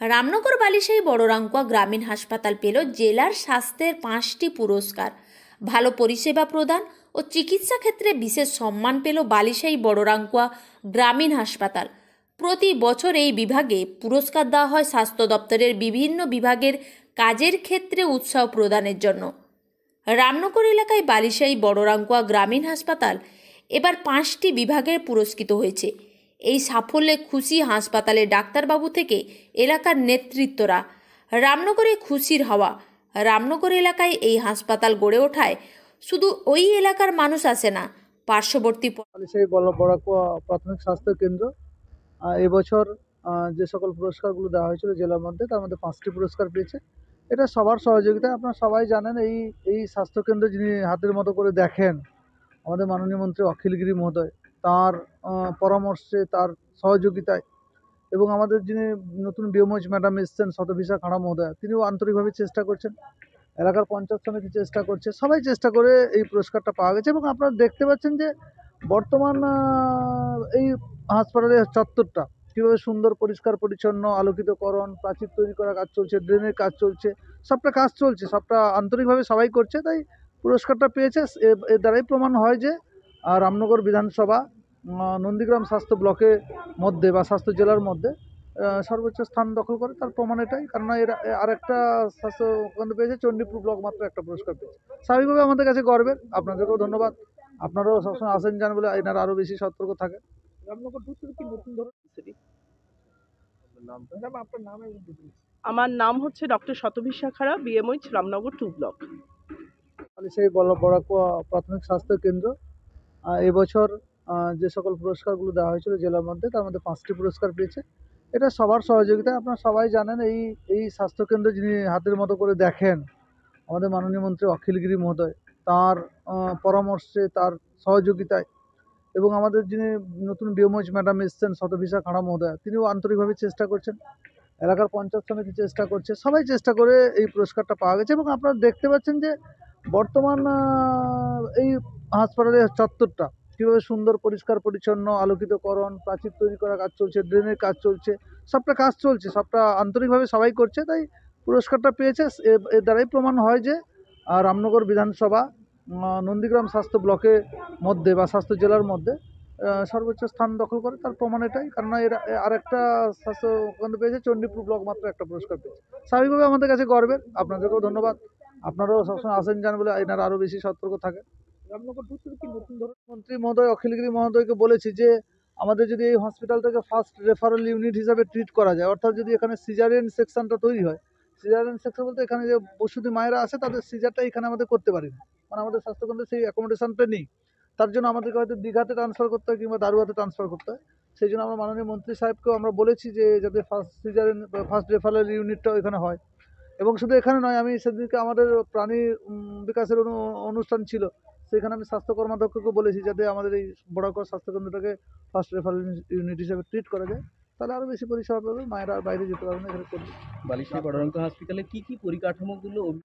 রামনগর বালিশাই বড়রাঙ্কুয়া গ্রামীণ হাসপাতাল পেল জেলার স্বাস্থ্যের 5টি পুরস্কার। ভালো পরিষেবা প্রদান ও চিকিৎসা ক্ষেত্রে বিশেষ সম্মান পেল বালিশাই বড়রাঙ্কুয়া গ্রামীণ হাসপাতাল। প্রতি বছর এই বিভাগে পুরস্কার দেওয়া হয় স্বাস্থ্য দপ্তরের বিভিন্ন বিভাগের কাজের ক্ষেত্রে উৎসাহ প্রদানের জন্য। রামনগর এলাকায় বালিশাই বড়রাঙ্কুয়া গ্রামীণ হাসপাতাল এবার 5টি বিভাগে পুরস্কৃত হয়েছে। এই সাফল্যে খুশি হাসপাতালের ডাক্তারবাবু থেকে এলাকার নেতৃত্বরা। রামনগরে খুশির হাওয়া। রামনগর এলাকায় এই হাসপাতাল গড়ে ওঠায় শুধু ওই এলাকার মানুষ আসে না, পার্শ্ববর্তী সেই বড়াকুয়া প্রাথমিক স্বাস্থ্য কেন্দ্র এবছর যে সকল পুরস্কারগুলো দেওয়া হয়েছিল জেলার মধ্যে, তার মধ্যে 5টি পুরস্কার পেয়েছে। এটা সবার সহযোগিতায়। আপনারা সবাই জানেন, এই স্বাস্থ্যকেন্দ্র যিনি হাতের মতো করে দেখেন, আমাদের মাননীয় মন্ত্রী অখিলগিরি মহোদয়, তার পরামর্শে, তার সহযোগিতায়, এবং আমাদের যিনি নতুন বিএমওইচ ম্যাডাম এসছেন শতভিসা খাঁড়া মহোদয়, তিনিও আন্তরিকভাবে চেষ্টা করছেন, এলাকার পঞ্চায়েত সমিতি চেষ্টা করছে, সবাই চেষ্টা করে এই পুরস্কারটা পাওয়া গেছে। এবং আপনারা দেখতে পাচ্ছেন যে বর্তমান এই হাসপাতালের চত্বরটা কীভাবে সুন্দর, পরিষ্কার পরিচ্ছন্ন, আলোকিতকরণ, প্রাচীর তৈরি করার কাজ চলছে, ড্রেনের কাজ চলছে, সবটা কাজ চলছে, সবটা আন্তরিকভাবে সবাই করছে। তাই পুরস্কারটা পেয়েছে। এর দ্বারাই প্রমাণ হয় যে রামনগর বিধানসভা নন্দীগ্রাম স্বাস্থ্য ব্লকের মধ্যে বা স্বাস্থ্য জেলার মধ্যে সর্বোচ্চ স্থান দখল করে। তার প্রমাণ এটাই, কারণ এরা আরেকটা স্বাস্থ্য কেন্দ্র পেয়েছে, চণ্ডীপুর ব্লক মাত্র একটা পুরস্কার পেয়েছে। স্বাভাবিকভাবে আমাদের কাছে গর্বের। আপনাদেরকেও ধন্যবাদ, আপনারাও সবসময় আসেন যান বলে এনারা আরও বেশি সতর্ক থাকে। রামনগর কি নতুন ধরনের আপনার নাম? আমার নাম হচ্ছে ডক্টর শতভিসা খাড়া, বিএমওইচ রামনগর 2 ব্লক। সেই বড়াকুয়া প্রাথমিক স্বাস্থ্য কেন্দ্র এবছর যে সকল পুরস্কারগুলো দেওয়া হয়েছিল জেলার মধ্যে, তার মধ্যে 5টি পুরস্কার পেয়েছে। এটা সবার সহযোগিতায়। আপনারা সবাই জানেন, এই স্বাস্থ্যকেন্দ্র যিনি হাতের মতো করে দেখেন, আমাদের মাননীয় মন্ত্রী অখিলগিরি মহোদয়, তার পরামর্শে, তার সহযোগিতায়, এবং আমাদের যিনি নতুন বিএমওইচ ম্যাডাম এসছেন শতভিসা খাঁড়া মহোদয়, তিনিও আন্তরিকভাবে চেষ্টা করছেন, এলাকার পঞ্চায়েত সমিতি চেষ্টা করছে, সবাই চেষ্টা করে এই পুরস্কারটা পাওয়া গেছে। এবং আপনারা দেখতে পাচ্ছেন যে বর্তমান এই হাসপাতালের চত্বরটা কীভাবে সুন্দর, পরিষ্কার পরিচ্ছন্ন, আলোকিতকরণ, প্রাচীর তৈরি করার কাজ চলছে, ড্রেনের কাজ চলছে, সবটা কাজ চলছে, সবটা আন্তরিকভাবে সবাই করছে। তাই পুরস্কারটা পেয়েছে। এর দ্বারাই প্রমাণ হয় যে রামনগর বিধানসভা নন্দীগ্রাম স্বাস্থ্য ব্লকের মধ্যে বা স্বাস্থ্য জেলার মধ্যে সর্বোচ্চ স্থান দখল করে। তার প্রমাণ এটাই, কারণ এরা আরেকটা স্বাস্থ্য কেন্দ্র পেয়েছে, চণ্ডীপুর ব্লক মাত্র একটা পুরস্কার পেয়েছে। স্বাভাবিকভাবে আমাদের কাছে গর্বের। আপনাদেরকেও ধন্যবাদ, আপনারাও সবসময় আসেন যান বলে এনারা আরও বেশি সতর্ক থাকে। রামনগর কি নতুন ধরনের মন্ত্রী মহোদয় অখিলগিরি মহোদয়কে বলেছি যে আমাদের যদি এই হসপিটালটাকে ফার্স্ট রেফারেল ইউনিট হিসাবে ট্রিট করা যায়, অর্থাৎ যদি এখানে সিজারিয়ান সেকশনটা তৈরি হয়, সিজারিয়ান সেকশন বলতে এখানে যে প্রসূতি মায়েরা আসে তাদের সিজারটা এখানে আমাদের করতে পারি না, কারণ আমাদের স্বাস্থ্যকেন্দ্রে সেই অ্যাকোমোডেশনটা নেই। তার জন্য আমাদেরকে হয়তো দীঘাতে ট্রান্সফার করতে হয় কিংবা দারুয়াতে ট্রান্সফার করতে হয়। সেই জন্য আমরা মাননীয় মন্ত্রী সাহেবকেও আমরা বলেছি যে যাতে ফার্স্ট রেফারেল ইউনিটটাও এখানে হয়। এবং শুধু এখানে নয়, আমি সেদিনকে আমাদের প্রাণী বিকাশের অনুষ্ঠান ছিল, সেখানে আমি স্বাস্থ্য কর্মাধ্যক্ষকে বলেছি যাতে আমাদের এই বড়াকুয়া স্বাস্থ্যকেন্দ্রটাকে ফার্স্ট রেফারেল ইউনিট হিসেবে ট্রিট করা যায়, তাহলে আরও বেশি পরিষেবা পাবে, মায়েরা আর বাইরে যেতে পারবে না, এখানে করবে। বালিশাই বড়রাঙ্কুয়া হাসপাতালে কি পরিকাঠামোগুলো